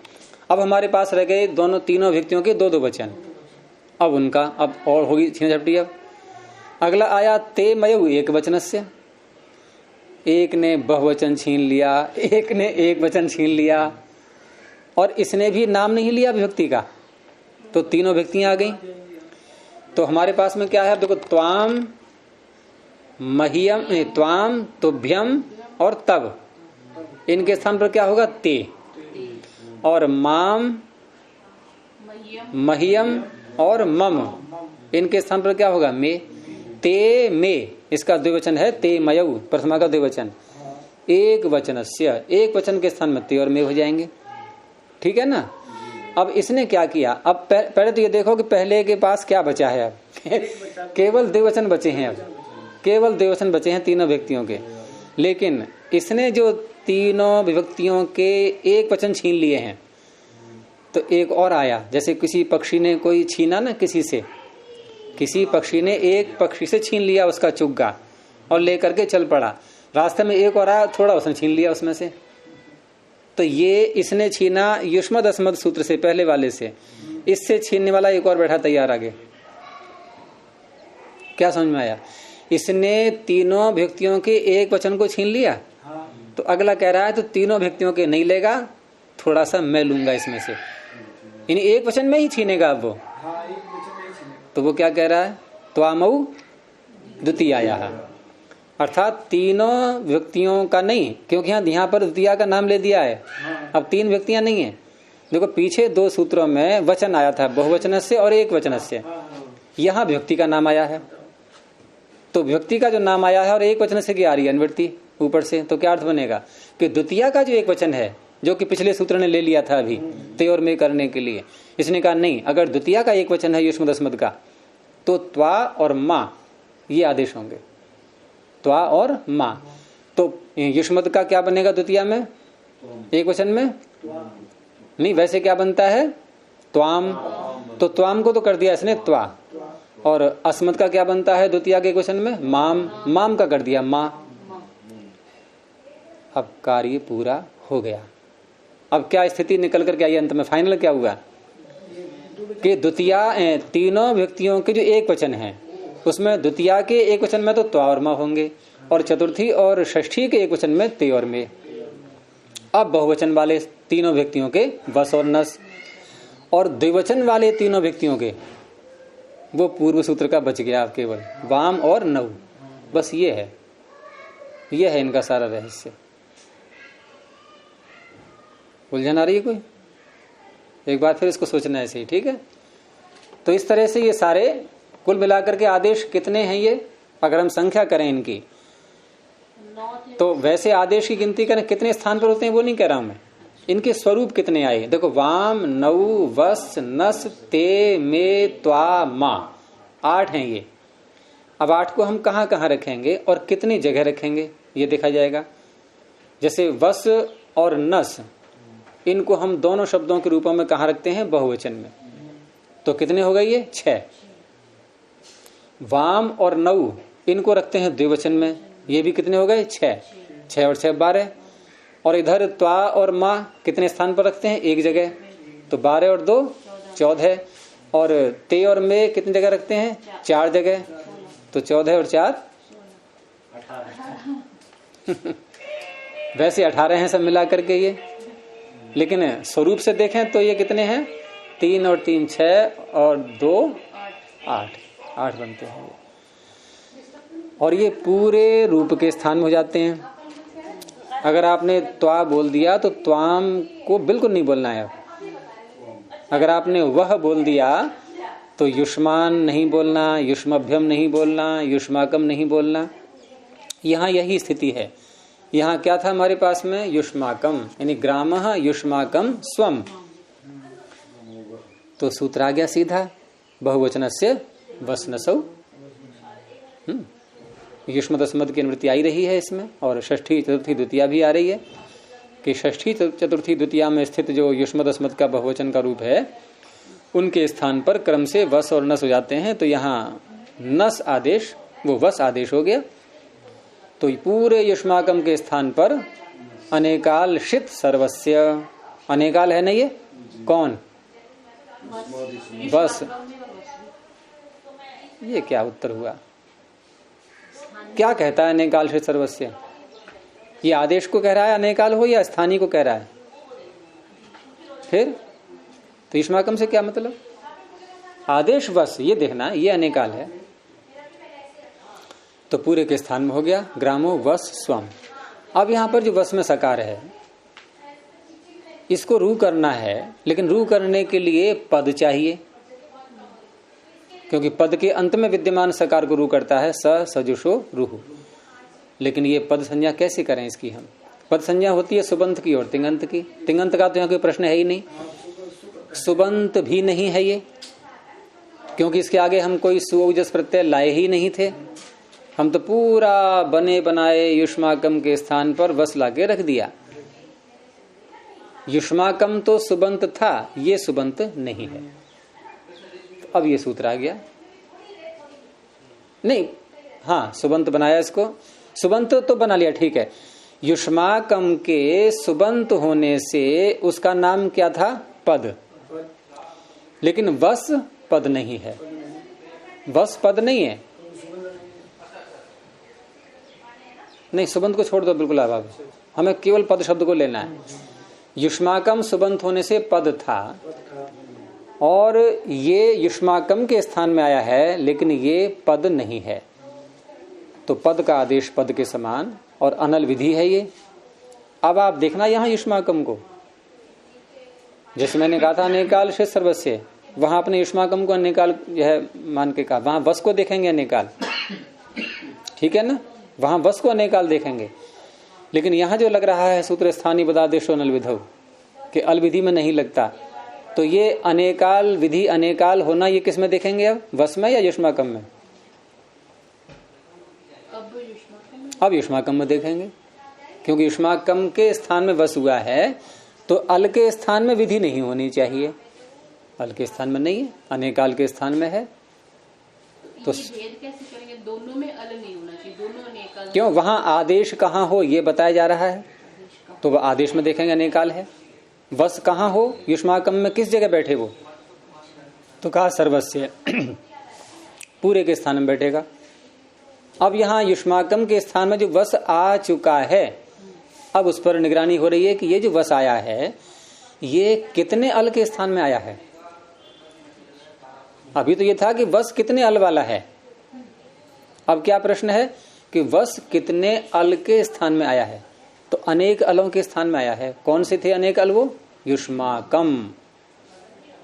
Speaker 1: अब हमारे पास रह गए दोनों तीनों व्यक्तियों के दो दो वचन। अब उनका अब और होगी छीना झपटी। अब अगला आया ते मयु एक वचनस्य, एक ने बहुवचन छीन लिया, एक ने एक वचन छीन लिया, और इसने भी नाम नहीं लिया विभक्ति का, तो तीनों विभक्तियां आ गई। तो हमारे पास में क्या है, देखो त्वाम मह्यम, त्वाम तुभ्यम और तब, इनके स्थान पर क्या होगा, ते। और माम मह्यम और मम, इनके स्थान पर क्या होगा, मे। ते में, इसका द्विवचन है ते मयऊ, प्रथमा का द्विवचन। एक वचनस्य, एक वचन के स्थान में ते और मे हो जाएंगे। ठीक है ना। अब इसने क्या किया, अब पहले तो ये देखो कि पहले के पास क्या बचा है, अब केवल द्विवचन बचे हैं। अब केवल द्विवचन बचे हैं तीनों व्यक्तियों के, लेकिन इसने जो तीनों विभक्तियों के एक वचन छीन लिए हैं, तो एक और आया, जैसे किसी पक्षी ने कोई छीना ना, किसी पक्षी ने एक पक्षी से छीन लिया उसका चुग्गा और लेकर के चल पड़ा, रास्ते में एक और आया, थोड़ा उसने छीन लिया उसमें से। तो ये इसने छीना युष्मद अस्मद सूत्र से, पहले वाले से, इससे छीनने वाला एक और बैठा तैयार आगे। क्या समझ में आया? इसने तीनों व्यक्तियों के एक वचन को छीन लिया, तो अगला कह रहा है तो तीनों व्यक्तियों के नहीं लेगा, थोड़ा सा मैं लूंगा इसमें से, यानी एक वचन में ही छीनेगा अब वो। तो वो क्या कह रहा है? त्वामऊ द्वितीयाया, अर्थात तीनों व्यक्तियों का नहीं, क्योंकि यहाँ पर द्वितीया का नाम ले दिया है, अब तीन व्यक्तियां नहीं है। देखो पीछे दो सूत्रों में वचन आया था, बहुवचन से और एक वचन से, यहाँ व्यक्ति का नाम आया है। तो व्यक्ति का जो नाम आया है और एक वचन से की आ रही है अनुवृत्ति ऊपर से, तो क्या अर्थ बनेगा कि द्वितीया का जो एक वचन है, जो कि पिछले सूत्र ने ले लिया था अभी ते और में करने के लिए, इसने कहा नहीं, अगर द्वितीया का एक वचन है युष्मद अस्मद का, तो त्वा और माँ ये आदेश होंगे, त्वा और माँ। तो युष्मद का क्या बनेगा द्वितीया में, एक वचन में नहीं, वैसे क्या बनता है? त्वाम। तो त्वाम को तो कर दिया इसने त्वा, और अस्मद का क्या बनता है द्वितीया के क्वेश्चन में? माम। माम का कर दिया माँ। अब कार्य पूरा हो गया। अब क्या स्थिति निकल कर के आई अंत में? फाइनल क्या हुआ कि द्वितीया तीनों व्यक्तियों के जो एक वचन है उसमें द्वितीया के एक वचन में तो त्वा और माँ होंगे, और चतुर्थी और षष्ठी के एक वचन में ते और में। अब बहुवचन वाले तीनों व्यक्तियों के वस और नस, और द्विवचन वाले तीनों व्यक्तियों के वो पूर्व सूत्र का बच गया, आप केवल वाम और नव। बस ये है इनका सारा रहस्य। उलझन आ रही है कोई? एक बार फिर इसको सोचना है सही, ठीक है? तो इस तरह से ये सारे कुल मिलाकर के आदेश कितने हैं ये, अगर हम संख्या करें इनकी, तो वैसे आदेश की गिनती करें कितने स्थान पर होते हैं वो नहीं कह रहा हूं मैं, इनके स्वरूप कितने आए। देखो वाम नव वस नस ते मे त्वा मा, 8 हैं ये। अब 8 को हम कहां कहां रखेंगे और कितनी जगह रखेंगे ये देखा जाएगा। जैसे वस और नस, इनको हम दोनों शब्दों के रूपों में कहां रखते हैं? बहुवचन में। तो कितने हो गए ये? 6। वाम और नव इनको रखते हैं द्विवचन में, ये भी कितने हो गए? 6। 6 और 6 12। और इधर त्वा और माँ कितने स्थान पर रखते हैं? एक जगह। तो 12 और 2 14। और ते और में कितनी जगह रखते हैं? 4 जगह। तो 14 और 4 वैसे 18 हैं सब मिला करके ये, लेकिन स्वरूप से देखें तो ये कितने हैं? 3 और 3 6 और 2 8 बनते हैं। और ये पूरे रूप के स्थान में हो जाते हैं। अगर आपने त्वा बोल दिया तो त्वाम को बिल्कुल नहीं बोलना है। अगर आपने वह बोल दिया तो युष्मान नहीं बोलना, युष्मभ्यम नहीं बोलना, युष्माकम नहीं बोलना। यहाँ यही स्थिति है। यहाँ क्या था हमारे पास में? युष्माकम, यानी ग्रामः युष्माकम स्वम। तो सूत्र आ गया सीधा, बहुवचनस्य वसनसौ। युष्मद अस्मद की अनुवृत्ति आई रही है इसमें, और षष्ठी चतुर्थी द्वितीया भी आ रही है कि षष्ठी चतुर्थी द्वितीया में स्थित जो युष्मद अस्मद का बहुवचन का रूप है, उनके स्थान पर क्रम से वस और नस हो जाते हैं। तो यहाँ नस आदेश वो वस आदेश हो गया। तो पूरे युष्माकम के स्थान पर अनेकाल शित सर्वस्य, अनेकाल है ना ये कौन? बस। ये क्या उत्तर हुआ? क्या कहता है अनेकाल शित सर्वस्य? ये आदेश को कह रहा है अनेकाल हो या स्थानीय को कह रहा है? फिर तो युष्माकम से क्या मतलब? आदेश वस, ये देखना ये अनेकाल है। तो पूरे के स्थान में हो गया ग्रामो वस स्वम। अब यहां पर जो वस में सकार है, इसको रू करना है, लेकिन रू करने के लिए पद चाहिए, क्योंकि पद के अंत में विद्यमान सकार को रू करता है स सजुषो रूह। लेकिन ये पद संज्ञा कैसे करें इसकी? हम पद संज्ञा होती है सुबंत की और तिंगंत की। तिंगंत का तो यहाँ कोई प्रश्न है ही नहीं, सुबंत भी नहीं है ये, क्योंकि इसके आगे हम कोई सुओजस प्रत्यय लाए ही नहीं थे। हम तो पूरा बने बनाए युष्माकम के स्थान पर वस लाके रख दिया। युष्माकम तो सुबंत था, ये सुबंत नहीं है। तो अब ये सूत्र आ गया नहीं, हाँ सुबंत बनाया इसको, सुबंत तो बना लिया, ठीक है। युष्माकम के सुबंत होने से उसका नाम क्या था? पद। लेकिन वस पद नहीं है, वस पद नहीं है। नहीं, सुबंत को छोड़ दो बिल्कुल आप, हमें केवल पद शब्द को लेना है। युष्माकम सुबंत होने से पद था, और ये युष्माकम के स्थान में आया है, लेकिन ये पद नहीं है। तो पद का आदेश पद के समान और अनल विधि है ये। अब आप देखना यहां युष्माकम को, जैसे मैंने कहा था अनेकाल से सर्वस्य, वहां अपने युष्माकम को अनेकाल यह मान के कहा, वहां वस को देखेंगे अनेकाल, ठीक है ना, वहां वस को अनेकाल देखेंगे। लेकिन यहां जो लग रहा है सूत्र स्थानीय पदादेशो अनल विधौ कि अल विधि में नहीं लगता, तो ये अनेकाल विधि अनेकाल होना ये किस में देखेंगे? अब वस में या युष्माकम में? अब युष्माकम में देखेंगे, क्योंकि युष्माकम के स्थान में वस हुआ है, तो अल के स्थान में विधि नहीं होनी चाहिए। अल के स्थान में नहीं है, अनेकाल के स्थान में है। तो
Speaker 2: भेद कैसे करेंगे? दोनों में अल नहीं होना चाहिए, दोनों अनेकाल।
Speaker 1: क्यों? वहां आदेश कहाँ हो ये बताया जा रहा है, तो वह आदेश में देखेंगे अनेकाल है। वस कहाँ हो? युष्माकम में किस जगह बैठे वो? तो कहा सर्वस्य, पूरे के स्थान में बैठेगा। अब यहाँ युष्माकम के स्थान में जो वस आ चुका है, अब उस पर निगरानी हो रही है कि ये जो वस आया है ये कितने अल के स्थान में आया है। अभी तो ये था कि वस कितने अल वाला है, अब क्या प्रश्न है कि वस कितने अल के स्थान में आया है। तो अनेक अलों के स्थान में आया है। कौन से थे अनेक अल? वो युष्माकम।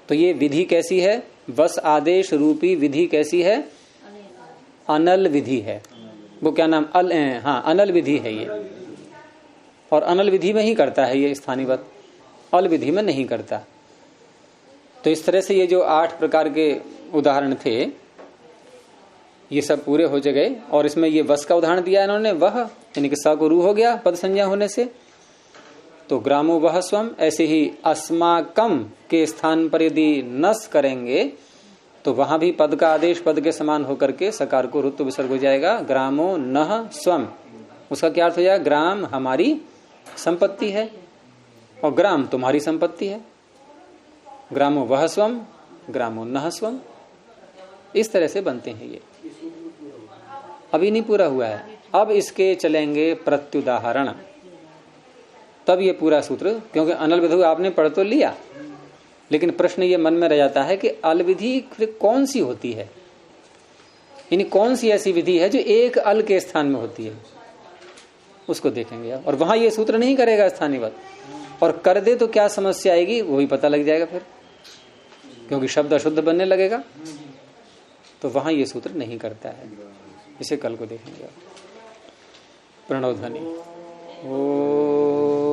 Speaker 1: तो ये विधि कैसी है? वस आदेश रूपी विधि कैसी है? अनल विधि है। वो क्या नाम? अल, हाँ अनल विधि है ये, और अनल विधि में ही करता है ये स्थानीवत, अल विधि में नहीं करता। तो इस तरह से ये जो 8 प्रकार के उदाहरण थे ये सब पूरे हो गए। और इसमें ये वस का उदाहरण दिया इन्होंने, वह यानी कि सा को रू हो गया पद संज्ञा होने से, तो ग्रामो वह स्वम। ऐसे ही अस्माकम के स्थान पर यदि नस करेंगे तो वहां भी पद का आदेश पद के समान होकर के सकार को ऋतु विसर्ग हो जाएगा। ग्रामो नह स्वम, उसका क्या अर्थ हो जाएगा? ग्राम हमारी संपत्ति है और ग्राम तुम्हारी संपत्ति है। ग्रामो वह स्वम, ग्रामो नह स्वम, इस तरह से बनते हैं ये। अभी नहीं पूरा हुआ है, अब इसके चलेंगे प्रत्युदाहरण, तब ये पूरा सूत्र। क्योंकि अनल विधि आपने पढ़ तो लिया, लेकिन प्रश्न ये मन में रह जाता है कि अल विधि फिर कौन सी होती है, यानी कौन सी ऐसी विधि है जो एक अल के स्थान में होती है, उसको देखेंगे। और वहां ये सूत्र नहीं करेगा स्थानीयवत, और कर दे तो क्या समस्या आएगी वो भी पता लग जाएगा फिर, क्योंकि शब्द अशुद्ध बनने लगेगा। तो वहां ये सूत्र नहीं करता है, इसे कल को देखेंगे। प्रणव ध्वनि। ओ